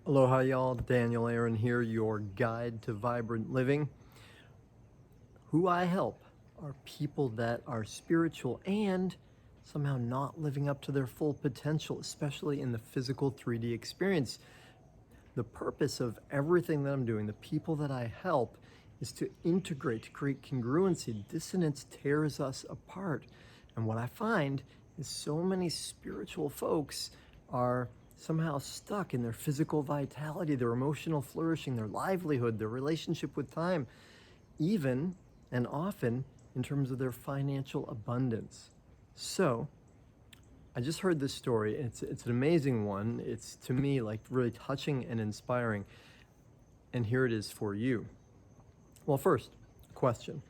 Aloha y'all, Daniel Aaron here, your guide to vibrant living. Who I help are people that are spiritual and somehow not living up to their full potential, especially in the physical 3D experience. The purpose of everything that I'm doing, the people that I help, is to integrate, to create congruency. Dissonance tears us apart. And what I find is so many spiritual folks are somehow stuck in their physical vitality, their emotional flourishing, their livelihood, their relationship with time, even and often in terms of their financial abundance. So I just heard this story. It's an amazing one. It's, to me, like really touching and inspiring. And here it is for you. Well, first, question.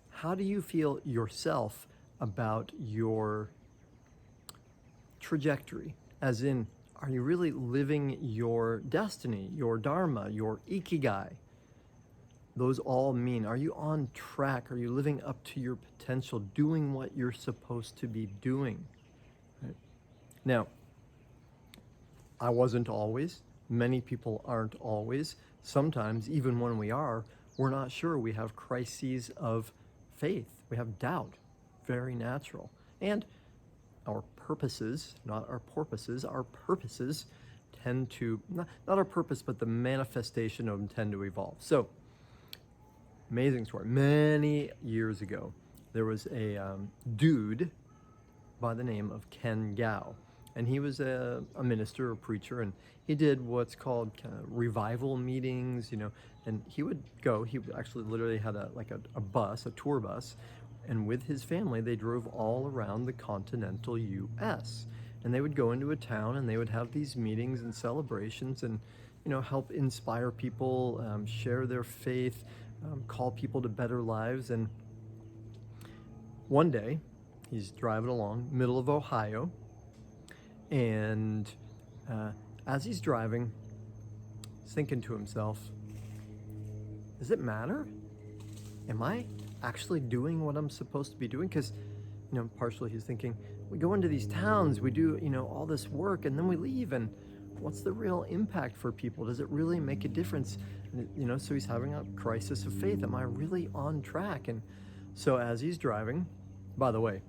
How do you feel yourself about your trajectory? As in, are you really living your destiny, your dharma, your ikigai? Those all mean, are you on track? Are you living up to your potential, doing what you're supposed to be doing? Right? Now, I wasn't always. Many people aren't always. Sometimes, even when we are, we're not sure. We have crises of faith. We have doubt. Very natural. And our purposes, not our porpoises, our purposes tend to, not our purpose, but the manifestation of them tend to evolve. So, amazing story. Many years ago, there was a dude by the name of Ken Gao. And he was a minister, a preacher, and he did what's called kind of revival meetings, and he would go, he actually literally had a bus, a tour bus, and with his family, they drove all around the continental U.S. And they would go into a town and they would have these meetings and celebrations and, help inspire people, share their faith, call people to better lives. And one day, he's driving along, middle of Ohio, and as he's driving, he's thinking to himself, does it matter? Am I actually doing what I'm supposed to be doing? Because, partially he's thinking, we go into these towns, we do, all this work, and then we leave, and what's the real impact for people? Does it really make a difference? And, so he's having a crisis of faith. Am I really on track? And so as he's driving, by the way,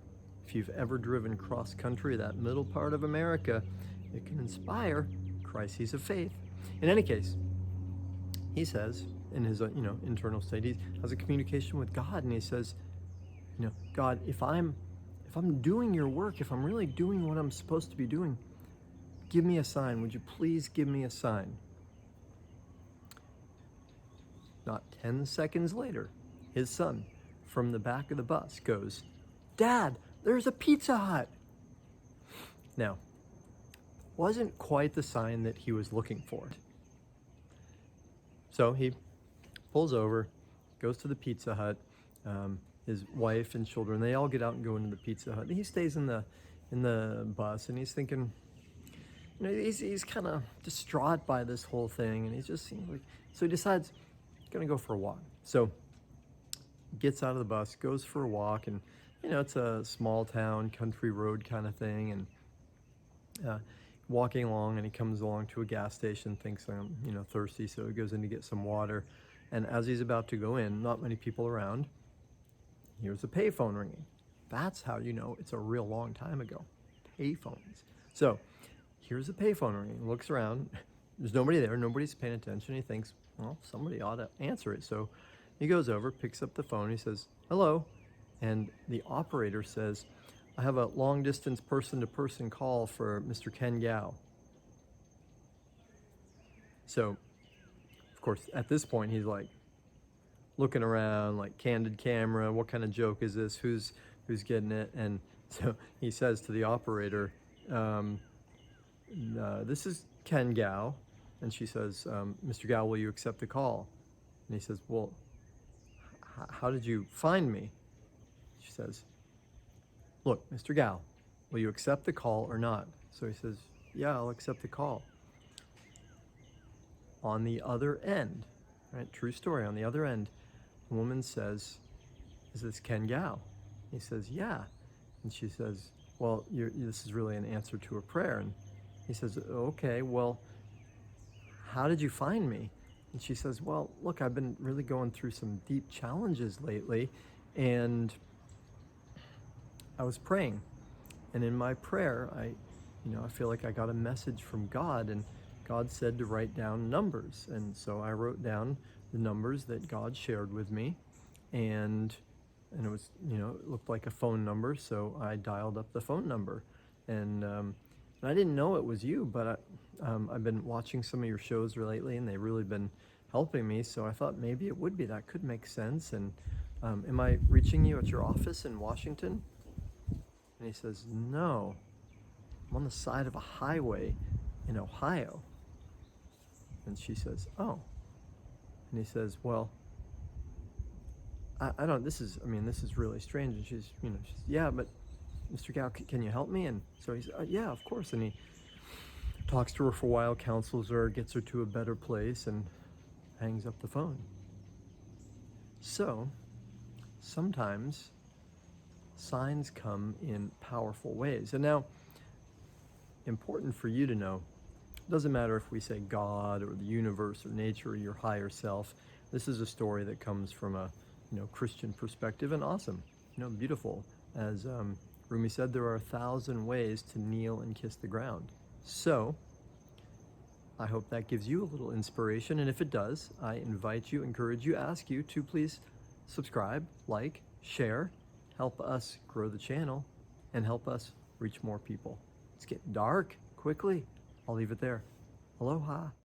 if you've ever driven cross-country, that middle part of America, it can inspire crises of faith. In any case, he says, in his internal state, he has a communication with God, and he says, God, if I'm doing your work, if I'm really doing what I'm supposed to be doing, give me a sign. Would you please give me a sign? Not 10 seconds later, his son from the back of the bus goes, Dad, there's a Pizza Hut. Now, wasn't quite the sign that he was looking for. So he pulls over, goes to the Pizza Hut. His wife and children, they all get out and go into the Pizza Hut. He stays in the bus, and he's thinking, he's kind of distraught by this whole thing, and he's just like, so he decides he's gonna go for a walk. So gets out of the bus, goes for a walk, and it's a small town, country road kind of thing, and walking along, and he comes along to a gas station, thinks I'm, thirsty, so he goes in to get some water. And as he's about to go in, not many people around, here's a payphone ringing. That's how you know it's a real long time ago. Payphones. So here's a payphone ringing. He looks around. There's nobody there. Nobody's paying attention. He thinks, well, somebody ought to answer it. So he goes over, picks up the phone. He says, hello. And the operator says, I have a long-distance person-to-person call for Mr. Ken Gao. So, of course, at this point, he's like looking around, like candid camera. What kind of joke is this? Who's getting it? And so he says to the operator, this is Ken Gao. And she says, Mr. Gao, will you accept the call? And he says, well, how did you find me? She says, look, Mr. Gao, will you accept the call or not? So he says, yeah, I'll accept the call. On the other end, right, true story, on the other end, the woman says, is this Ken Gao? He says, yeah. And she says, well, this is really an answer to a prayer. And he says, okay, well, how did you find me? And she says, well, look, I've been really going through some deep challenges lately, and I was praying. And in my prayer, I feel like I got a message from God, and God said to write down numbers. And so I wrote down the numbers that God shared with me, and it was, it looked like a phone number, so I dialed up the phone number. And I didn't know it was you, but I've been watching some of your shows lately, and they've really been helping me, so I thought maybe it would be. That could make sense. And am I reaching you at your office in Washington? And he says, no, I'm on the side of a highway in Ohio. And she says, oh. And he says, well, I don't, this is really strange. And she's, yeah, but Mr. Gao, can you help me? And so he said, yeah, of course. And he talks to her for a while, counsels her, gets her to a better place, and hangs up the phone. So sometimes signs come in powerful ways. And now, important for you to know, it doesn't matter if we say God or the universe or nature or your higher self. This is a story that comes from a Christian perspective, and awesome, beautiful. As Rumi said, there are 1,000 ways to kneel and kiss the ground. So I hope that gives you a little inspiration, and if it does, I invite you, encourage you, ask you to please subscribe, like, share, help us grow the channel, and help us reach more people. It's getting dark quickly. I'll leave it there. Aloha.